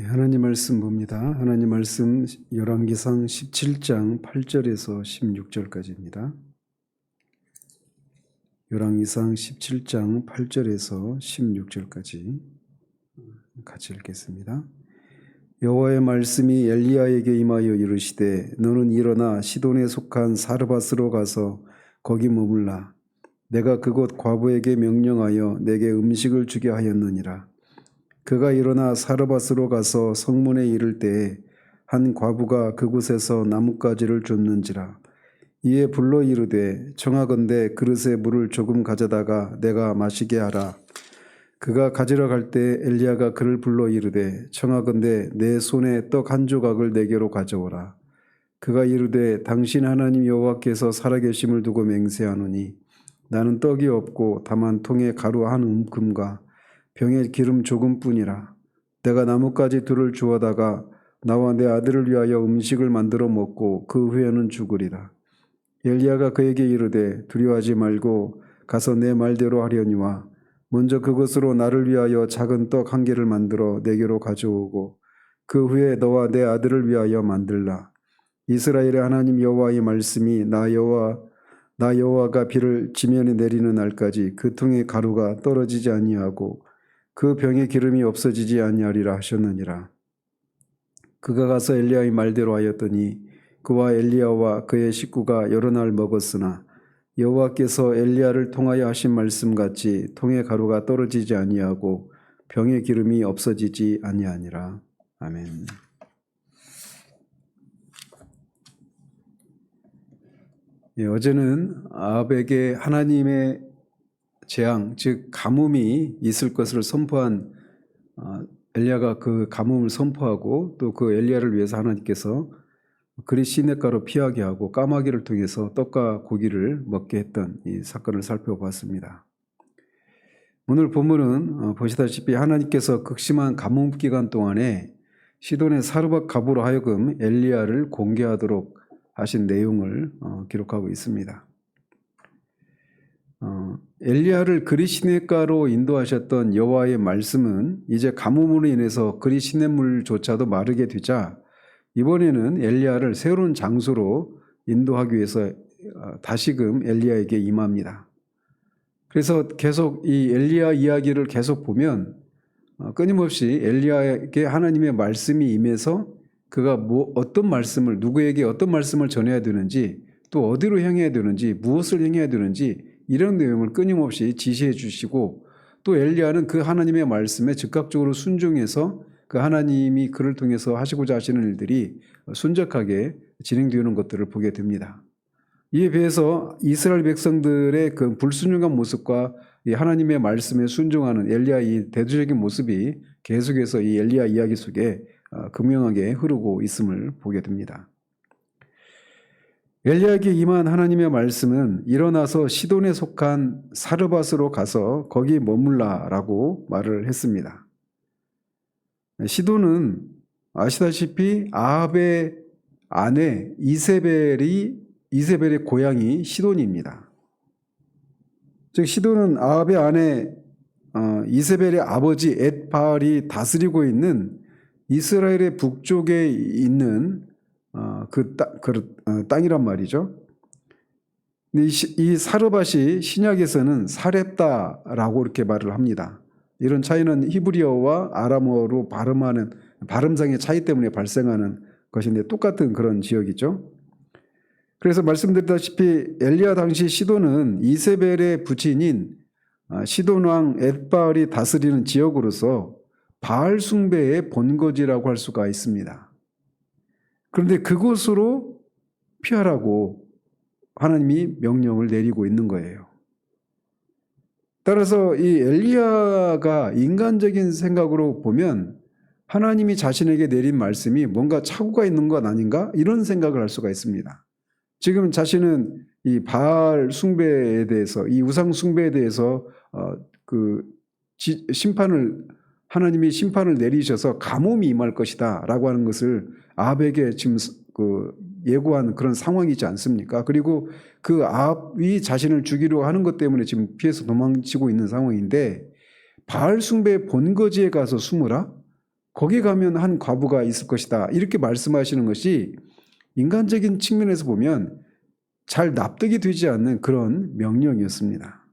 하나님 말씀 봅니다. 하나님 말씀 열왕기상 17장 8절에서 16절까지입니다. 열왕기상 17장 8절에서 16절까지 같이 읽겠습니다. 여호와의 말씀이 엘리야에게 임하여 이르시되 너는 일어나 시돈에 속한 사르밧으로 가서 거기 머물라. 내가 그곳 과부에게 명령하여 내게 음식을 주게 하였느니라. 그가 일어나 사르밧으로 가서 성문에 이를 때에 한 과부가 그곳에서 나뭇가지를 줍는지라. 이에 불러 이르되 청하건대 그릇에 물을 조금 가져다가 내가 마시게 하라. 그가 가지러 갈 때 엘리야가 그를 불러 이르되 청하건대 내 손에 떡 한 조각을 내게로 가져오라. 그가 이르되 당신 하나님 여호와께서 살아계심을 두고 맹세하노니 나는 떡이 없고 다만 통에 가루 한 움큼과 병에 기름 조금뿐이라. 내가 나뭇가지 둘을 주워다가 나와 내 아들을 위하여 음식을 만들어 먹고 그 후에는 죽으리라. 엘리야가 그에게 이르되 두려워하지 말고 가서 내 말대로 하려니와 먼저 그것으로 나를 위하여 작은 떡 한 개를 만들어 내게로 가져오고 그 후에 너와 내 아들을 위하여 만들라. 이스라엘의 하나님 여호와의 말씀이 나 여호와가 비를 지면에 내리는 날까지 그 통에 가루가 떨어지지 아니하고 그 병에 기름이 없어지지 아니하리라 하셨느니라. 그가 가서 엘리야의 말대로 하였더니 그와 엘리야와 그의 식구가 여러 날 먹었으나 여호와께서 엘리야를 통하여 하신 말씀같이 통에 가루가 떨어지지 아니하고 병에 기름이 없어지지 아니하니라. 아멘. 어제는 아합에게 하나님의 재앙, 즉 가뭄이 있을 것을 선포한 엘리야가 그 가뭄을 선포하고 또 그 엘리야를 위해서 하나님께서 그리 시냇가로 피하게 하고 까마귀를 통해서 떡과 고기를 먹게 했던 이 사건을 살펴봤습니다. 오늘 본문은 보시다시피 하나님께서 극심한 가뭄 기간 동안에 시돈의 사르밧 과부로 하여금 엘리야를 공개하도록 하신 내용을 기록하고 있습니다. 엘리야를 그리 시냇가로 인도하셨던 여호와의 말씀은 이제 가뭄으로 인해서 그리 시냇물조차도 마르게 되자 이번에는 엘리야를 새로운 장소로 인도하기 위해서 다시금 엘리야에게 임합니다. 그래서 계속 이 엘리야 이야기를 계속 보면 끊임없이 엘리야에게 하나님의 말씀이 임해서 그가 어떤 말씀을 누구에게 어떤 말씀을 전해야 되는지 또 어디로 향해야 되는지 무엇을 행해야 되는지 이런 내용을 끊임없이 지시해 주시고 또 엘리야는 그 하나님의 말씀에 즉각적으로 순종해서 그 하나님이 그를 통해서 하시고자 하시는 일들이 순적하게 진행되는 것들을 보게 됩니다. 이에 비해서 이스라엘 백성들의 그 불순종한 모습과 이 하나님의 말씀에 순종하는 엘리야의 대조적인 모습이 계속해서 이 엘리야 이야기 속에 극명하게 흐르고 있음을 보게 됩니다. 엘리야에게 임한 하나님의 말씀은 일어나서 시돈에 속한 사르밧으로 가서 거기 머물라라고 말을 했습니다. 시돈은 아시다시피 아합의 아내 이세벨의 고향이 시돈입니다. 즉 시돈은 아합의 아내 이세벨의 아버지 엣바알이 다스리고 있는 이스라엘의 북쪽에 있는 그 땅이란 말이죠. 이 사르밧이 신약에서는 사렙다라고 이렇게 말을 합니다. 이런 차이는 히브리어와 아람어로 발음하는 발음상의 차이 때문에 발생하는 것인데 똑같은 그런 지역이죠. 그래서 말씀드렸다시피 엘리야 당시 시돈은 이세벨의 부친인 시돈 왕 엣바알이 다스리는 지역으로서 바알 숭배의 본거지라고 할 수가 있습니다. 그런데 그곳으로 피하라고 하나님이 명령을 내리고 있는 거예요. 따라서 이 엘리야가 인간적인 생각으로 보면 하나님이 자신에게 내린 말씀이 뭔가 착오가 있는 것 아닌가? 이런 생각을 할 수가 있습니다. 지금 자신은 이 바알 숭배에 대해서 이 우상 숭배에 대해서 하나님이 심판을 내리셔서 가뭄이 임할 것이다 라고 하는 것을 아합에게 지금 예고한 그런 상황이지 않습니까? 그리고 그 아합이 자신을 죽이려고 하는 것 때문에 지금 피해서 도망치고 있는 상황인데 바알 숭배의 본거지에 가서 숨으라? 거기 가면 한 과부가 있을 것이다. 이렇게 말씀하시는 것이 인간적인 측면에서 보면 잘 납득이 되지 않는 그런 명령이었습니다.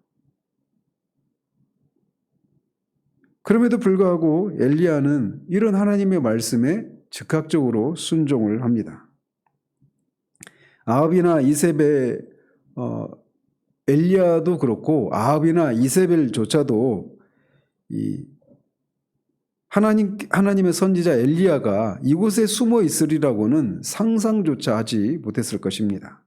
그럼에도 불구하고 엘리야는 이런 하나님의 말씀에 즉각적으로 순종을 합니다. 아합이나 이세벨, 엘리야도 그렇고 아합이나 이세벨조차도 이 하나님의 선지자 엘리야가 이곳에 숨어 있으리라고는 상상조차 하지 못했을 것입니다.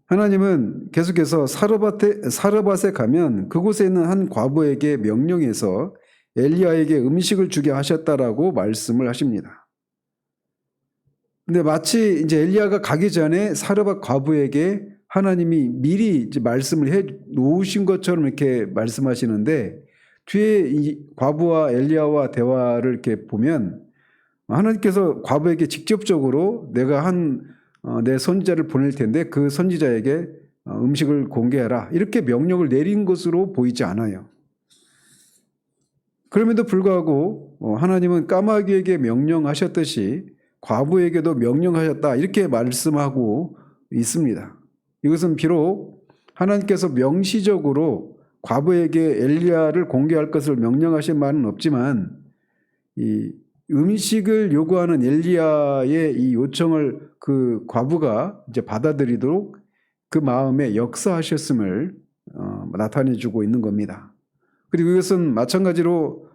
하나님은 계속해서 사르밧에 가면 그곳에 있는 한 과부에게 명령해서 엘리야에게 음식을 주게 하셨다라고 말씀을 하십니다. 근데 마치 이제 엘리야가 가기 전에 사르밧 과부에게 하나님이 미리 이제 말씀을 해 놓으신 것처럼 이렇게 말씀하시는데 뒤에 이 과부와 엘리야와 대화를 이렇게 보면 하나님께서 과부에게 직접적으로 내가 내 선지자를 보낼 텐데 그 선지자에게 음식을 공개하라 이렇게 명령을 내린 것으로 보이지 않아요. 그럼에도 불구하고 하나님은 까마귀에게 명령하셨듯이 과부에게도 명령하셨다 이렇게 말씀하고 있습니다. 이것은 비록 하나님께서 명시적으로 과부에게 엘리야를 공개할 것을 명령하신 말은 없지만 이 음식을 요구하는 엘리야의 이 요청을 그 과부가 이제 받아들이도록 그 마음에 역사하셨음을 나타내주고 있는 겁니다. 그리고 이것은 마찬가지로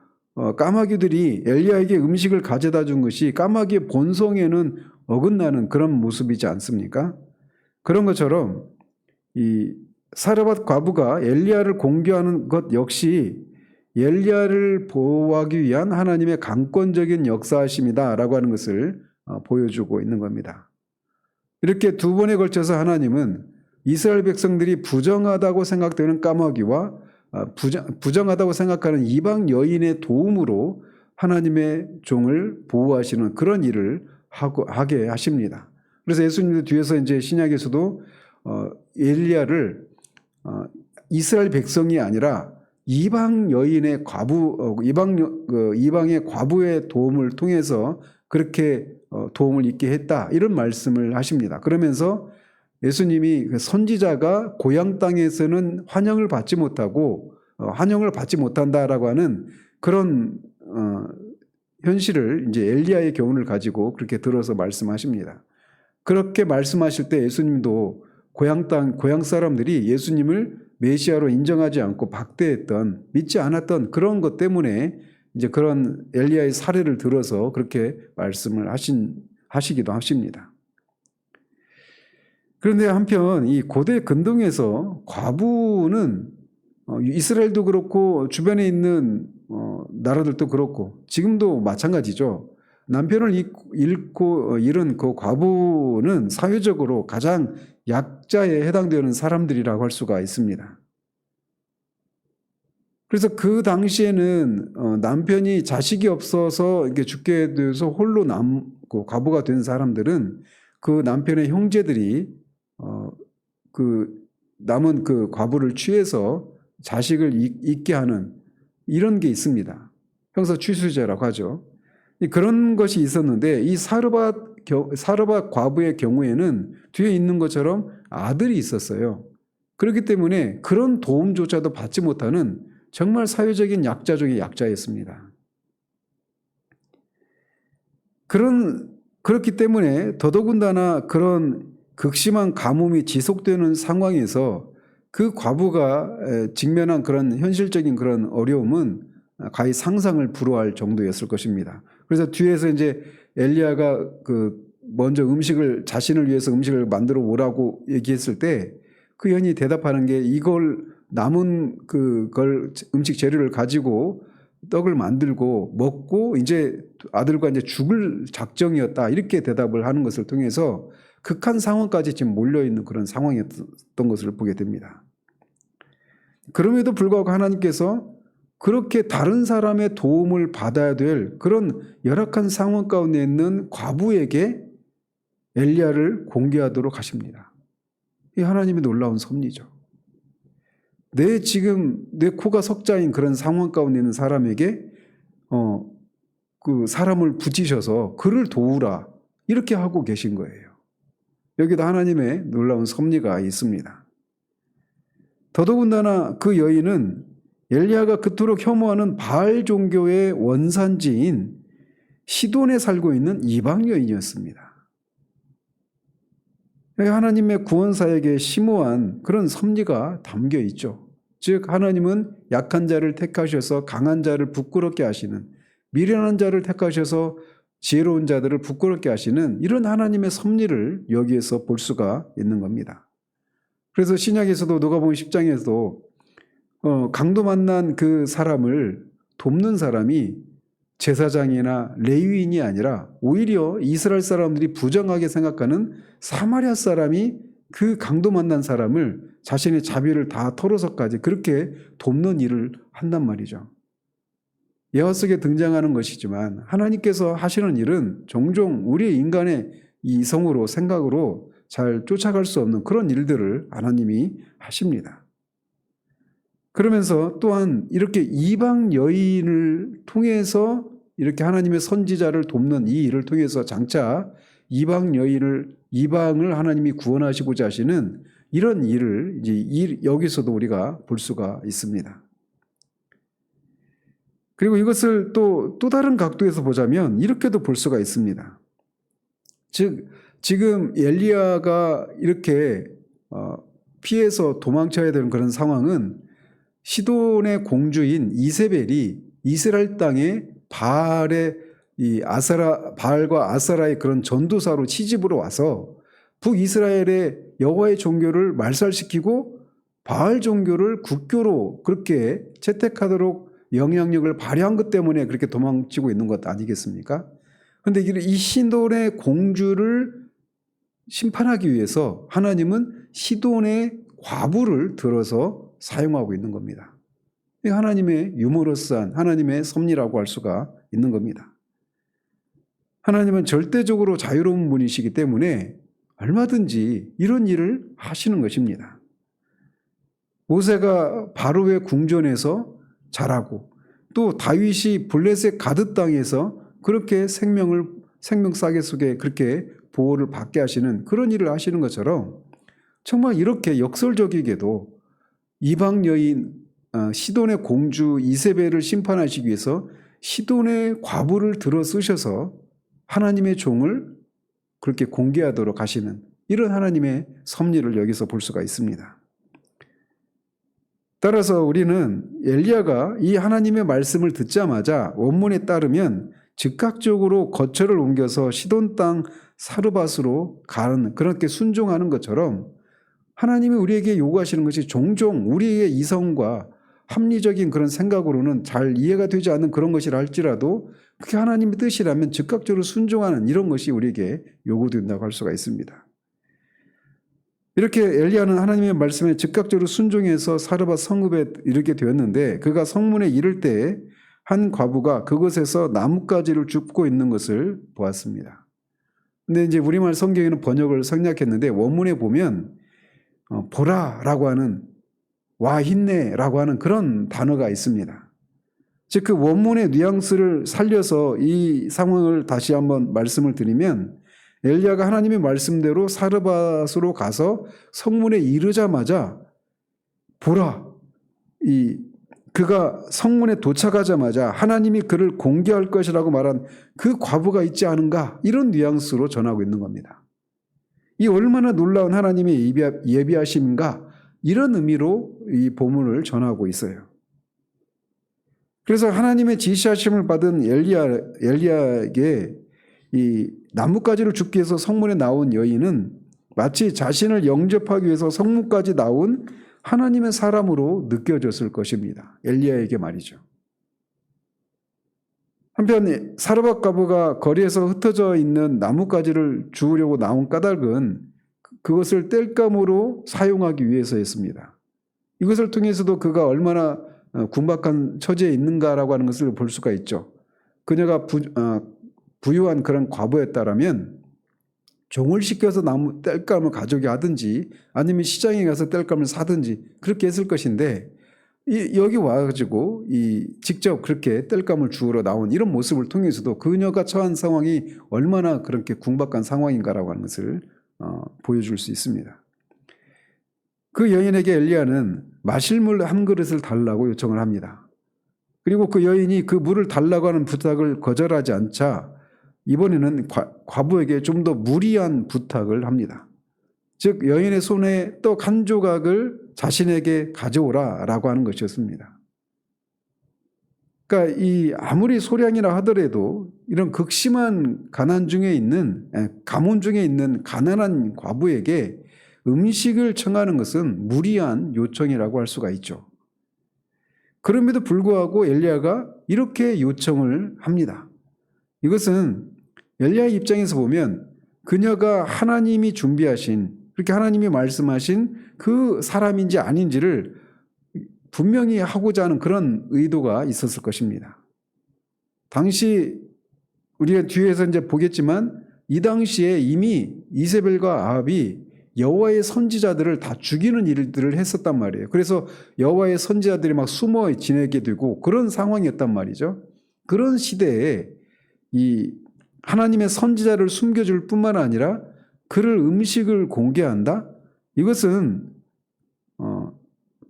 까마귀들이 엘리야에게 음식을 가져다 준 것이 까마귀의 본성에는 어긋나는 그런 모습이지 않습니까? 그런 것처럼 이 사르밧 과부가 엘리야를 공개하는 것 역시 엘리야를 보호하기 위한 하나님의 강권적인 역사하심이다라고 하는 것을 보여주고 있는 겁니다. 이렇게 두 번에 걸쳐서 하나님은 이스라엘 백성들이 부정하다고 생각되는 까마귀와 부정하다고 생각하는 이방 여인의 도움으로 하나님의 종을 보호하시는 그런 일을 하게 하십니다. 그래서 예수님도 뒤에서 이제 신약에서도 엘리야를 이스라엘 백성이 아니라 이방 여인의 이방의 과부의 도움을 통해서 그렇게 도움을 입게 했다 이런 말씀을 하십니다. 그러면서 예수님이 선지자가 고향 땅에서는 환영을 받지 못한다라고 하는 그런 현실을 이제 엘리야의 교훈을 가지고 그렇게 들어서 말씀하십니다. 그렇게 말씀하실 때 예수님도 고향 사람들이 예수님을 메시아로 인정하지 않고 박대했던, 믿지 않았던 그런 것 때문에 이제 그런 엘리야의 사례를 들어서 그렇게 말씀을 하시기도 하십니다. 그런데 한편 이 고대 근동에서 과부는 이스라엘도 그렇고 주변에 있는 나라들도 그렇고 지금도 마찬가지죠. 남편을 잃은 그 과부는 사회적으로 가장 약자에 해당되는 사람들이라고 할 수가 있습니다. 그래서 그 당시에는 남편이 자식이 없어서 이렇게 죽게 돼서 홀로 과부가 된 사람들은 그 남편의 형제들이 남은 그 과부를 취해서 자식을 잊게 하는 이런 게 있습니다. 형사 취수제라고 하죠. 그런 것이 있었는데 이 사르밧 과부의 경우에는 뒤에 있는 것처럼 아들이 있었어요. 그렇기 때문에 그런 도움조차도 받지 못하는 정말 사회적인 약자 중의 약자였습니다. 그렇기 때문에 더더군다나 그런 극심한 가뭄이 지속되는 상황에서 그 과부가 직면한 그런 현실적인 그런 어려움은 가히 상상을 불허할 정도였을 것입니다. 그래서 뒤에서 이제 엘리야가 먼저 자신을 위해서 음식을 만들어 오라고 얘기했을 때 그 여인이 대답하는 게 이걸 남은 음식 재료를 가지고 떡을 만들고 먹고 이제 아들과 이제 죽을 작정이었다 이렇게 대답을 하는 것을 통해서 극한 상황까지 지금 몰려있는 그런 상황이었던 것을 보게 됩니다. 그럼에도 불구하고 하나님께서 그렇게 다른 사람의 도움을 받아야 될 그런 열악한 상황 가운데 있는 과부에게 엘리야를 공개하도록 하십니다. 이 하나님의 놀라운 섭리죠. 지금 내 코가 석자인 그런 상황 가운데 있는 사람에게 그 사람을 붙이셔서 그를 도우라 이렇게 하고 계신 거예요. 여기도 하나님의 놀라운 섭리가 있습니다. 더더군다나 그 여인은 엘리야가 그토록 혐오하는 바알 종교의 원산지인 시돈에 살고 있는 이방 여인이었습니다. 하나님의 구원사에게 심오한 그런 섭리가 담겨 있죠. 즉 하나님은 약한 자를 택하셔서 강한 자를 부끄럽게 하시는, 미련한 자를 택하셔서 지혜로운 자들을 부끄럽게 하시는 이런 하나님의 섭리를 여기에서 볼 수가 있는 겁니다. 그래서 신약에서도 누가복음 10장에서도 강도 만난 그 사람을 돕는 사람이 제사장이나 레위인이 아니라 오히려 이스라엘 사람들이 부정하게 생각하는 사마리아 사람이 그 강도 만난 사람을 자신의 자비를 다 털어서까지 그렇게 돕는 일을 한단 말이죠. 예화 속에 등장하는 것이지만 하나님께서 하시는 일은 종종 우리 인간의 이성으로 생각으로 잘 쫓아갈 수 없는 그런 일들을 하나님이 하십니다. 그러면서 또한 이렇게 이방 여인을 통해서 이렇게 하나님의 선지자를 돕는 이 일을 통해서 장차 이방을 하나님이 구원하시고자 하시는 이런 일을 이제 여기서도 우리가 볼 수가 있습니다. 그리고 이것을 또 다른 각도에서 보자면 이렇게도 볼 수가 있습니다. 즉 지금 엘리야가 이렇게 피해서 도망쳐야 되는 그런 상황은 시돈의 공주인 이세벨이 이스라엘 땅에 바알과 아사라의 그런 전도사로 시집으로 와서 북이스라엘의 여호와의 종교를 말살시키고 바알 종교를 국교로 그렇게 채택하도록 영향력을 발휘한 것 때문에 그렇게 도망치고 있는 것 아니겠습니까? 그런데 이 시돈의 공주를 심판하기 위해서 하나님은 시돈의 과부를 들어서 사용하고 있는 겁니다. 하나님의 유머러스한 하나님의 섭리라고 할 수가 있는 겁니다. 하나님은 절대적으로 자유로운 분이시기 때문에 얼마든지 이런 일을 하시는 것입니다. 모세가 바로의 궁전에서 자라고 또 다윗이 블레셋 가드 땅에서 그렇게 생명 싸개 속에 그렇게 보호를 받게 하시는 그런 일을 하시는 것처럼 정말 이렇게 역설적이게도 이방 여인 시돈의 공주 이세벨을 심판하시기 위해서 시돈의 과부를 들어 쓰셔서 하나님의 종을 그렇게 공개하도록 하시는 이런 하나님의 섭리를 여기서 볼 수가 있습니다. 따라서 우리는 엘리야가 이 하나님의 말씀을 듣자마자 원문에 따르면 즉각적으로 거처를 옮겨서 시돈 땅 사르밧으로 가는 그렇게 순종하는 것처럼 하나님이 우리에게 요구하시는 것이 종종 우리의 이성과 합리적인 그런 생각으로는 잘 이해가 되지 않는 그런 것이라 할지라도 그게 하나님의 뜻이라면 즉각적으로 순종하는 이런 것이 우리에게 요구된다고 할 수가 있습니다. 이렇게 엘리야는 하나님의 말씀에 즉각적으로 순종해서 사르밧 성읍에 이르게 되었는데 그가 성문에 이를 때에 한 과부가 그곳에서 나뭇가지를 줍고 있는 것을 보았습니다. 근데 이제 우리말 성경에는 번역을 생략했는데 원문에 보면 보라라고 하는 와힌네라고 하는 그런 단어가 있습니다. 즉 그 원문의 뉘앙스를 살려서 이 상황을 다시 한번 말씀을 드리면 엘리야가 하나님의 말씀대로 사르밧으로 가서 성문에 이르자마자 보라, 그가 성문에 도착하자마자 하나님이 그를 공개할 것이라고 말한 그 과부가 있지 않은가 이런 뉘앙스로 전하고 있는 겁니다. 이 얼마나 놀라운 하나님의 예비하심인가 이런 의미로 이 본문을 전하고 있어요. 그래서 하나님의 지시하심을 받은 엘리야에게 이 나뭇가지를 줍기 위해서 성문에 나온 여인은 마치 자신을 영접하기 위해서 성문까지 나온 하나님의 사람으로 느껴졌을 것입니다. 엘리야에게 말이죠. 한편 사르밧 과부가 거리에서 흩어져 있는 나뭇가지를 주우려고 나온 까닭은 그것을 땔감으로 사용하기 위해서였습니다. 이것을 통해서도 그가 얼마나 군박한 처지에 있는가라고 하는 것을 볼 수가 있죠. 그녀가 부유한 그런 과부였다라면 종을 시켜서 나무 땔감을 가져오게 하든지 아니면 시장에 가서 땔감을 사든지 그렇게 했을 것인데 여기 와가지고 직접 그렇게 땔감을 주우러 나온 이런 모습을 통해서도 그녀가 처한 상황이 얼마나 그렇게 궁박한 상황인가라고 하는 것을 보여줄 수 있습니다. 그 여인에게 엘리야는 마실 물 한 그릇을 달라고 요청을 합니다. 그리고 그 여인이 그 물을 달라고 하는 부탁을 거절하지 않자 이번에는 과부에게 좀 더 무리한 부탁을 합니다. 즉 여인의 손에 떡 한 조각을 자신에게 가져오라라고 하는 것이었습니다. 그러니까 아무리 소량이라 하더라도 이런 극심한 가난 중에 있는 가문 중에 있는 가난한 과부에게 음식을 청하는 것은 무리한 요청이라고 할 수가 있죠. 그럼에도 불구하고 엘리야가 이렇게 요청을 합니다. 이것은 엘리야의 입장에서 보면 그녀가 하나님이 준비하신, 그렇게 하나님이 말씀하신 그 사람인지 아닌지를 분명히 하고자 하는 그런 의도가 있었을 것입니다. 당시 우리가 뒤에서 이제 보겠지만 이 당시에 이미 이세벨과 아합이 여호와의 선지자들을 다 죽이는 일들을 했었단 말이에요. 그래서 여호와의 선지자들이 막 숨어 지내게 되고 그런 상황이었단 말이죠. 그런 시대에 이 하나님의 선지자를 숨겨줄 뿐만 아니라 그를 음식을 공개한다? 이것은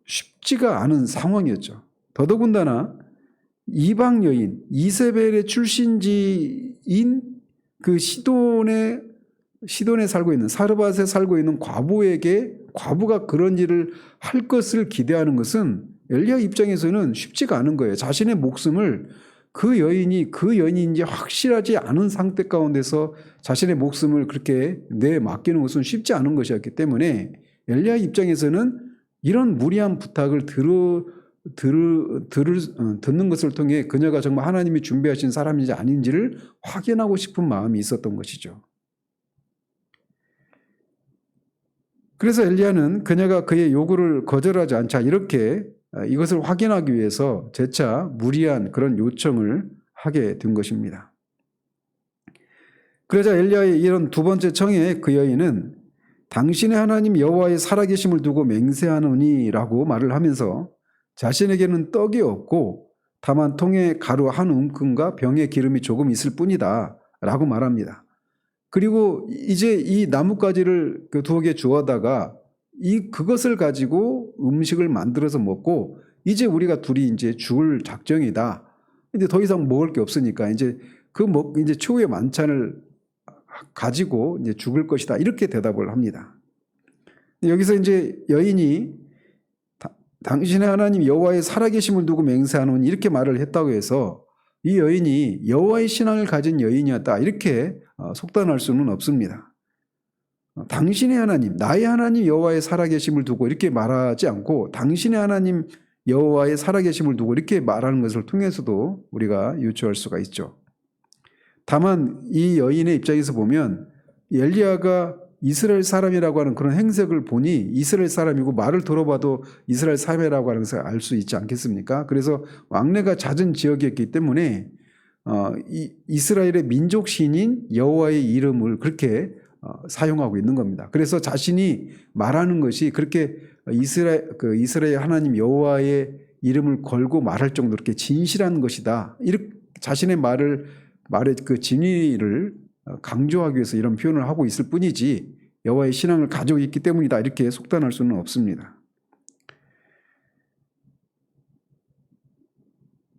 쉽지가 않은 상황이었죠. 더더군다나 이방 여인 이세벨의 출신지인 그 시돈에 살고 있는 사르밧에 살고 있는 과부에게 과부가 그런 일을 할 것을 기대하는 것은 엘리야 입장에서는 쉽지가 않은 거예요. 자신의 목숨을 그 여인이 그 여인인지 확실하지 않은 상태 가운데서 자신의 목숨을 그렇게 맡기는 것은 쉽지 않은 것이었기 때문에 엘리야 입장에서는 이런 무리한 부탁을 듣는 것을 통해 그녀가 정말 하나님이 준비하신 사람인지 아닌지를 확인하고 싶은 마음이 있었던 것이죠. 그래서 엘리야는 그녀가 그의 요구를 거절하지 않자 이렇게 이것을 확인하기 위해서 재차 무리한 그런 요청을 하게 된 것입니다. 그러자 엘리야의 이런 두 번째 청에 그 여인은 당신의 하나님 여호와의 살아계심을 두고 맹세하노니라고 말을 하면서 자신에게는 떡이 없고 다만 통에 가루 한 움큼과 병에 기름이 조금 있을 뿐이다 라고 말합니다. 그리고 이제 이 나뭇가지를 두어 개 주워다가 그것을 가지고 음식을 만들어서 먹고 이제 우리가 둘이 이제 죽을 작정이다. 이제 더 이상 먹을 게 없으니까 이제 이제 최후의 만찬을 가지고 이제 죽을 것이다. 이렇게 대답을 합니다. 여기서 이제 여인이 당신의 하나님 여호와의 살아계심을 두고 맹세하노니 이렇게 말을 했다고 해서 이 여인이 여호와의 신앙을 가진 여인이었다. 이렇게 속단할 수는 없습니다. 당신의 하나님, 나의 하나님 여호와의 살아계심을 두고 이렇게 말하지 않고 당신의 하나님 여호와의 살아계심을 두고 이렇게 말하는 것을 통해서도 우리가 유추할 수가 있죠. 다만 이 여인의 입장에서 보면 엘리야가 이스라엘 사람이라고 하는 그런 행색을 보니 이스라엘 사람이고 말을 들어봐도 이스라엘 사람이라고 하는 것을 알 수 있지 않겠습니까? 그래서 왕래가 잦은 지역이었기 때문에 이스라엘의 민족 신인 여호와의 이름을 그렇게 사용하고 있는 겁니다. 그래서 자신이 말하는 것이 그렇게 이스라엘 하나님 여호와의 이름을 걸고 말할 정도로 이렇게 진실한 것이다. 이렇게 자신의 말의 그 진리를 강조하기 위해서 이런 표현을 하고 있을 뿐이지 여호와의 신앙을 가지고 있기 때문이다. 이렇게 속단할 수는 없습니다.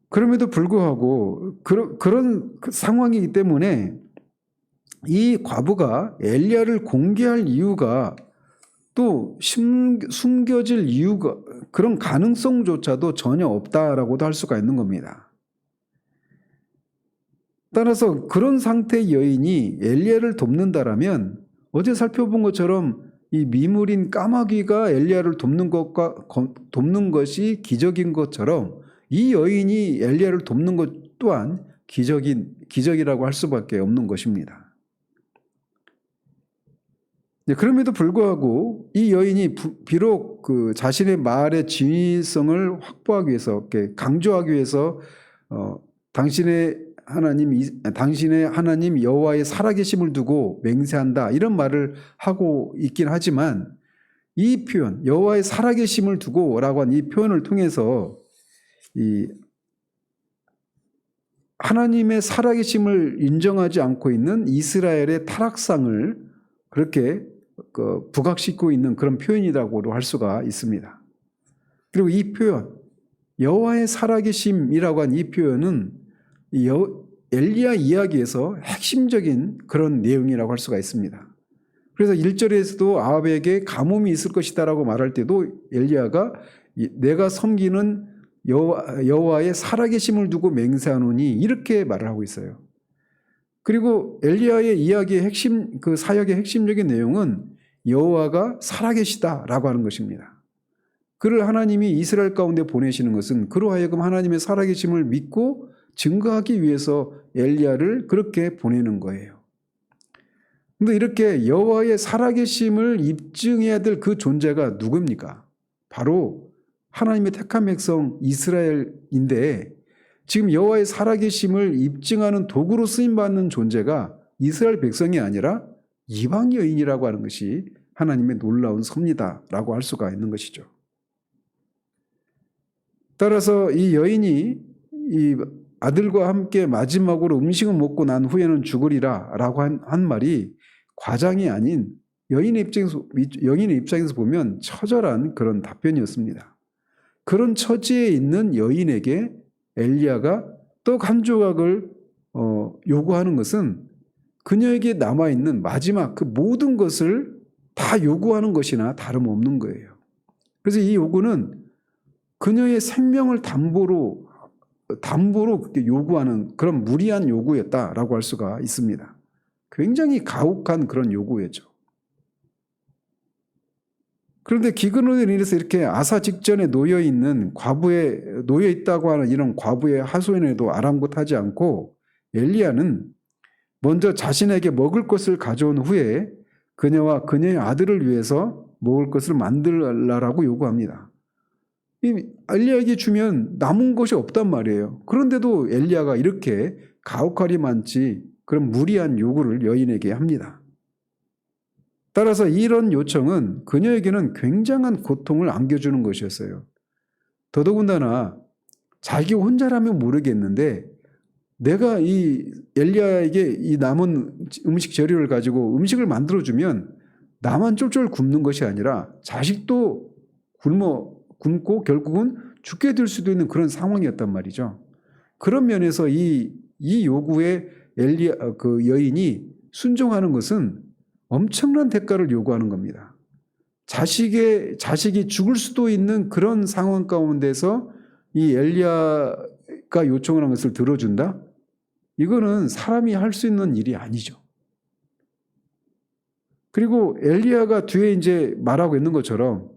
그럼에도 불구하고 그런 상황이기 때문에 이 과부가 엘리야를 공개할 이유가 또 숨겨질 이유가 그런 가능성조차도 전혀 없다라고도 할 수가 있는 겁니다. 따라서 그런 상태의 여인이 엘리야를 돕는다라면 어제 살펴본 것처럼 이 미물인 까마귀가 엘리야를 돕는 것이 기적인 것처럼 이 여인이 엘리야를 돕는 것 또한 기적이라고 할 수밖에 없는 것입니다. 그럼에도 불구하고 이 여인이 비록 그 자신의 말의 진위성을 확보하기 위해서 강조하기 위해서 당신의 하나님 여호와의 살아계심을 두고 맹세한다 이런 말을 하고 있긴 하지만 이 표현, 여호와의 살아계심을 두고라고 한 이 표현을 통해서 이 하나님의 살아계심을 인정하지 않고 있는 이스라엘의 타락상을 그렇게 부각시키고 있는 그런 표현이라고도 할 수가 있습니다. 그리고 이 표현, 여호와의 살아계심이라고 한 이 표현은 엘리야 이야기에서 핵심적인 그런 내용이라고 할 수가 있습니다. 그래서 1절에서도 아합에게 가뭄이 있을 것이다라고 말할 때도 엘리야가 내가 섬기는 여호와의 살아계심을 두고 맹세하노니 이렇게 말을 하고 있어요. 그리고 엘리야의 이야기의 핵심, 그 사역의 핵심적인 내용은 여호와가 살아계시다라고 하는 것입니다. 그를 하나님이 이스라엘 가운데 보내시는 것은 그로 하여금 하나님의 살아계심을 믿고 증거하기 위해서 엘리야를 그렇게 보내는 거예요. 그런데 이렇게 여호와의 살아계심을 입증해야 될 그 존재가 누굽니까? 바로 하나님의 택한 백성 이스라엘인데 지금 여호와의 살아계심을 입증하는 도구로 쓰임받는 존재가 이스라엘 백성이 아니라 이방 여인이라고 하는 것이 하나님의 놀라운 섭리다라고 할 수가 있는 것이죠. 따라서 이 여인이 이 아들과 함께 마지막으로 음식을 먹고 난 후에는 죽으리라 라고 한 말이 과장이 아닌 여인의 입장에서 보면 처절한 그런 답변이었습니다. 그런 처지에 있는 여인에게 엘리야가 떡 한 조각을 요구하는 것은 그녀에게 남아있는 마지막 그 모든 것을 다 요구하는 것이나 다름없는 거예요. 그래서 이 요구는 그녀의 생명을 담보로 그렇게 요구하는 그런 무리한 요구였다라고 할 수가 있습니다. 굉장히 가혹한 그런 요구였죠. 그런데 기근으로 인해서 이렇게 아사 직전에 놓여 있다고 하는 이런 과부의 하소연에도 아랑곳하지 않고 엘리야는 먼저 자신에게 먹을 것을 가져온 후에 그녀와 그녀의 아들을 위해서 먹을 것을 만들라라고 요구합니다. 엘리야에게 주면 남은 것이 없단 말이에요. 그런데도 엘리야가 이렇게 가혹하리만치 그런 무리한 요구를 여인에게 합니다. 따라서 이런 요청은 그녀에게는 굉장한 고통을 안겨주는 것이었어요. 더더군다나 자기 혼자라면 모르겠는데 내가 이 엘리야에게 이 남은 음식 재료를 가지고 음식을 만들어주면 나만 쫄쫄 굶는 것이 아니라 자식도 굶고 결국은 죽게 될 수도 있는 그런 상황이었단 말이죠. 그런 면에서 이 요구에 그 여인이 순종하는 것은 엄청난 대가를 요구하는 겁니다. 자식이 죽을 수도 있는 그런 상황 가운데서 이 엘리야가 요청하는 것을 들어준다? 이거는 사람이 할 수 있는 일이 아니죠. 그리고 엘리야가 뒤에 이제 말하고 있는 것처럼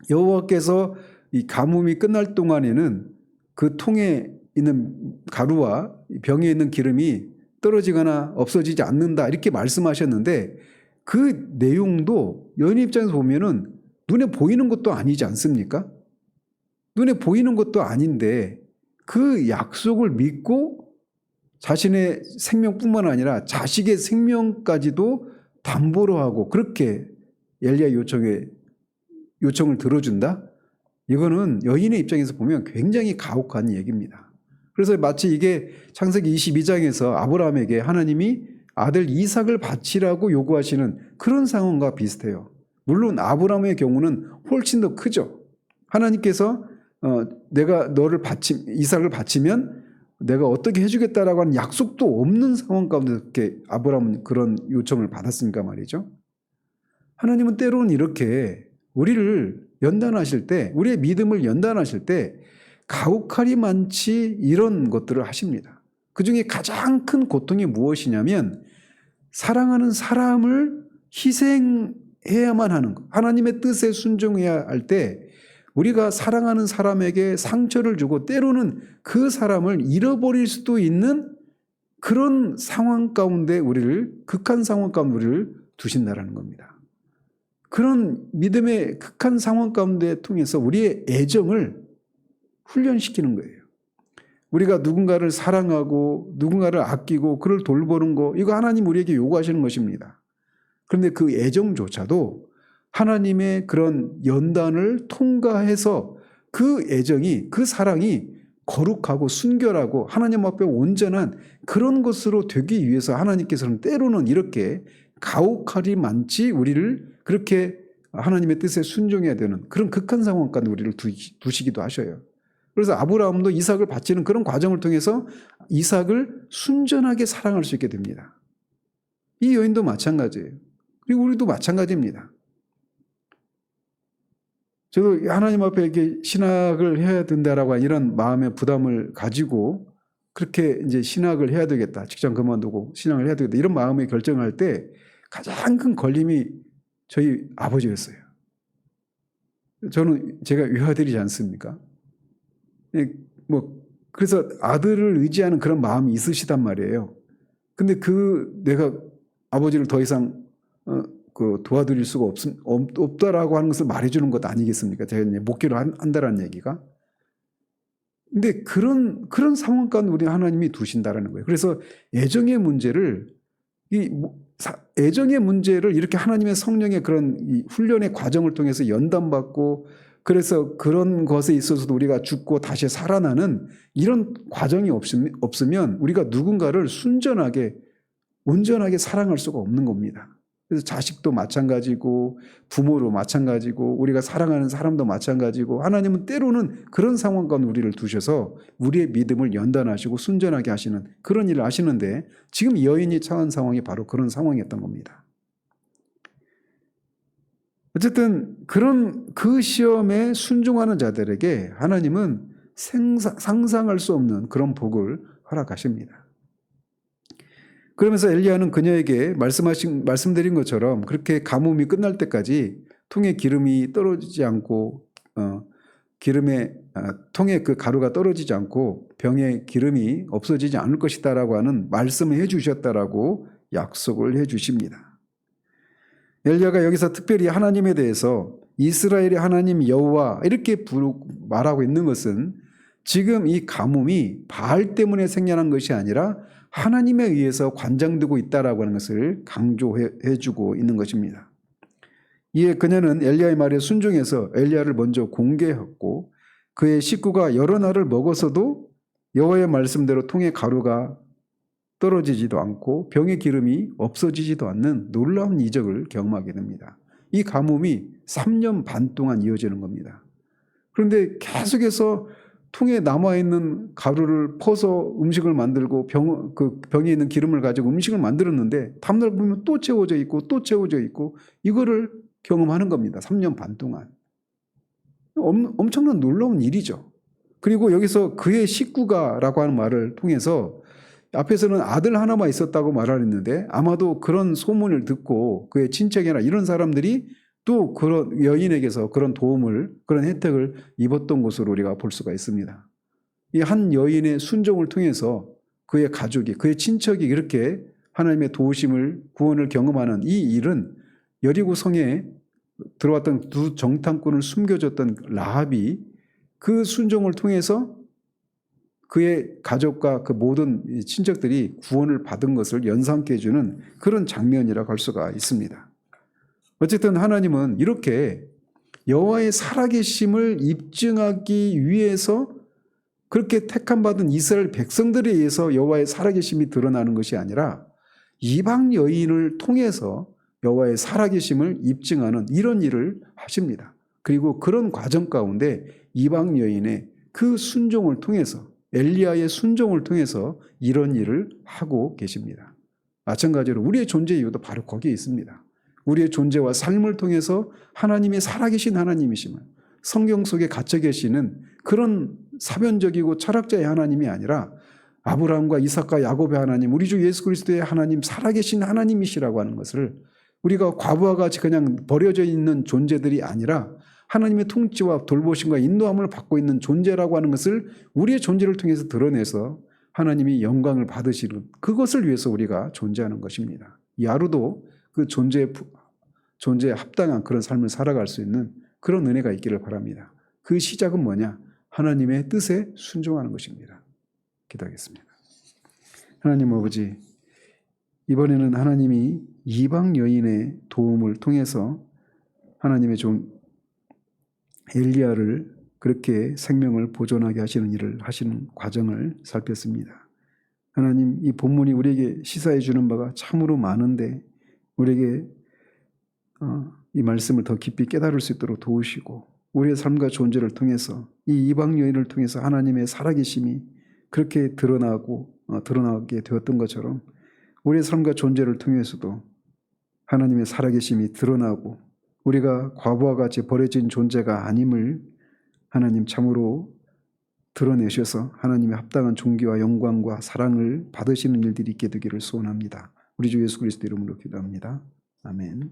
여호와께서 이 가뭄이 끝날 동안에는 그 통에 있는 가루와 병에 있는 기름이 떨어지거나 없어지지 않는다 이렇게 말씀하셨는데 그 내용도 여인 입장에서 보면은 눈에 보이는 것도 아니지 않습니까? 눈에 보이는 것도 아닌데 그 약속을 믿고 자신의 생명뿐만 아니라 자식의 생명까지도 담보로 하고 그렇게 엘리야 요청을 들어준다? 이거는 여인의 입장에서 보면 굉장히 가혹한 얘기입니다. 그래서 마치 이게 창세기 22장에서 아브라함에게 하나님이 아들 이삭을 바치라고 요구하시는 그런 상황과 비슷해요. 물론 아브라함의 경우는 훨씬 더 크죠. 하나님께서 내가 이삭을 바치면 내가 어떻게 해주겠다라고 하는 약속도 없는 상황 가운데 이렇게 아브라함은 그런 요청을 받았으니까 말이죠. 하나님은 때로는 이렇게 우리를 연단하실 때, 우리의 믿음을 연단하실 때 가혹하리만치 이런 것들을 하십니다. 그 중에 가장 큰 고통이 무엇이냐면 사랑하는 사람을 희생해야만 하는 것. 하나님의 뜻에 순종해야 할 때 우리가 사랑하는 사람에게 상처를 주고 때로는 그 사람을 잃어버릴 수도 있는 그런 상황 가운데 극한 상황 가운데 우리를 두신다라는 겁니다. 그런 믿음의 극한 상황 가운데 통해서 우리의 애정을 훈련시키는 거예요. 우리가 누군가를 사랑하고 누군가를 아끼고 그를 돌보는 거 이거 하나님 우리에게 요구하시는 것입니다. 그런데 그 애정조차도 하나님의 그런 연단을 통과해서 그 애정이, 그 사랑이 거룩하고 순결하고 하나님 앞에 온전한 그런 것으로 되기 위해서 하나님께서는 때로는 이렇게 가혹하리 많지 우리를 그렇게 하나님의 뜻에 순종해야 되는 그런 극한 상황까지 우리를 두시기도 하셔요. 그래서 아브라함도 이삭을 바치는 그런 과정을 통해서 이삭을 순전하게 사랑할 수 있게 됩니다. 이 여인도 마찬가지예요. 그리고 우리도 마찬가지입니다. 저도 하나님 앞에 이렇게 신학을 해야 된다라고 하는 이런 마음의 부담을 가지고 그렇게 이제 신학을 해야 되겠다. 직장 그만두고 신학을 해야 되겠다. 이런 마음의 결정을 할 때 가장 큰 걸림이 저희 아버지였어요. 제가 외아들이지 않습니까? 그래서 아들을 의지하는 그런 마음이 있으시단 말이에요. 근데 내가 아버지를 더 이상 도와드릴 수가 없다라고 하는 것을 말해주는 것 아니겠습니까? 제가 이제 목회를 한다라는 얘기가. 근데 그런 상황 가운데 우리 하나님이 두신다라는 거예요. 그래서 애정의 문제를 이렇게 하나님의 성령의 그런 이 훈련의 과정을 통해서 연단받고 그래서 그런 것에 있어서도 우리가 죽고 다시 살아나는 이런 과정이 없으면 우리가 누군가를 순전하게 온전하게 사랑할 수가 없는 겁니다. 그래서 자식도 마찬가지고 부모로 마찬가지고 우리가 사랑하는 사람도 마찬가지고 하나님은 때로는 그런 상황 가운데 우리를 두셔서 우리의 믿음을 연단하시고 순전하게 하시는 그런 일을 하시는데 지금 여인이 처한 상황이 바로 그런 상황이었던 겁니다. 어쨌든 그 시험에 순종하는 자들에게 하나님은 상상할 수 없는 그런 복을 허락하십니다. 그러면서 엘리야는 그녀에게 말씀드린 것처럼 그렇게 가뭄이 끝날 때까지 통에 기름이 떨어지지 않고 통에 그 가루가 떨어지지 않고 병에 기름이 없어지지 않을 것이다라고 하는 말씀을 해주셨다라고 약속을 해주십니다. 엘리야가 여기서 특별히 하나님에 대해서 이스라엘의 하나님 여호와 이렇게 말하고 있는 것은 지금 이 가뭄이 바알 때문에 생겨난 것이 아니라 하나님에 의해서 관장되고 있다라고 하는 것을 강조해 주고 있는 것입니다. 이에 그녀는 엘리야의 말에 순종해서 엘리야를 먼저 공개했고 그의 식구가 여러 날을 먹어서도 여호와의 말씀대로 통에 가루가 떨어지지도 않고 병의 기름이 없어지지도 않는 놀라운 이적을 경험하게 됩니다. 이 가뭄이 3년 반 동안 이어지는 겁니다. 그런데 계속해서 통에 남아있는 가루를 퍼서 음식을 만들고 병에 있는 기름을 가지고 음식을 만들었는데 다음날 보면 또 채워져 있고 또 채워져 있고 이거를 경험하는 겁니다. 3년 반 동안. 엄청난 놀라운 일이죠. 그리고 여기서 그의 식구가라고 하는 말을 통해서 앞에서는 아들 하나만 있었다고 말하는데 아마도 그런 소문을 듣고 그의 친척이나 이런 사람들이 또 그런 여인에게서 그런 도움을 그런 혜택을 입었던 것으로 우리가 볼 수가 있습니다. 이 한 여인의 순종을 통해서 그의 가족이 그의 친척이 이렇게 하나님의 도우심을 구원을 경험하는 이 일은 여리고 성에 들어왔던 두 정탐꾼을 숨겨줬던 라합이 그 순종을 통해서 그의 가족과 그 모든 친척들이 구원을 받은 것을 연상케 해주는 그런 장면이라고 할 수가 있습니다. 어쨌든 하나님은 이렇게 여호와의 살아계심을 입증하기 위해서 그렇게 택함받은 이스라엘 백성들에 의해서 여호와의 살아계심이 드러나는 것이 아니라 이방 여인을 통해서 여호와의 살아계심을 입증하는 이런 일을 하십니다. 그리고 그런 과정 가운데 이방 여인의 그 순종을 통해서 엘리야의 순종을 통해서 이런 일을 하고 계십니다. 마찬가지로 우리의 존재 이유도 바로 거기에 있습니다. 우리의 존재와 삶을 통해서 하나님의 살아계신 하나님이심을 성경 속에 갇혀 계시는 그런 사변적이고 철학자의 하나님이 아니라 아브라함과 이삭과 야곱의 하나님, 우리 주 예수 그리스도의 하나님, 살아계신 하나님이시라고 하는 것을 우리가 과부와 같이 그냥 버려져 있는 존재들이 아니라 하나님의 통치와 돌보심과 인도함을 받고 있는 존재라고 하는 것을 우리의 존재를 통해서 드러내서 하나님이 영광을 받으시는 그것을 위해서 우리가 존재하는 것입니다. 이 하루도 그 존재에 합당한 그런 삶을 살아갈 수 있는 그런 은혜가 있기를 바랍니다. 그 시작은 뭐냐? 하나님의 뜻에 순종하는 것입니다. 기도하겠습니다. 하나님 아버지, 이번에는 하나님이 이방 여인의 도움을 통해서 하나님의 종 엘리야를 그렇게 생명을 보존하게 하시는 일을 하시는 과정을 살폈습니다. 하나님, 이 본문이 우리에게 시사해 주는 바가 참으로 많은데 우리에게 이 말씀을 더 깊이 깨달을 수 있도록 도우시고 우리의 삶과 존재를 통해서 이 이방 여인을 통해서 하나님의 살아계심이 그렇게 드러나게 되었던 것처럼 우리의 삶과 존재를 통해서도 하나님의 살아계심이 드러나고 우리가 과부와 같이 버려진 존재가 아님을 하나님 참으로 드러내셔서 하나님의 합당한 존귀와 영광과 사랑을 받으시는 일들이 있게 되기를 소원합니다. 우리 주 예수 그리스도 이름으로 기도합니다. 아멘.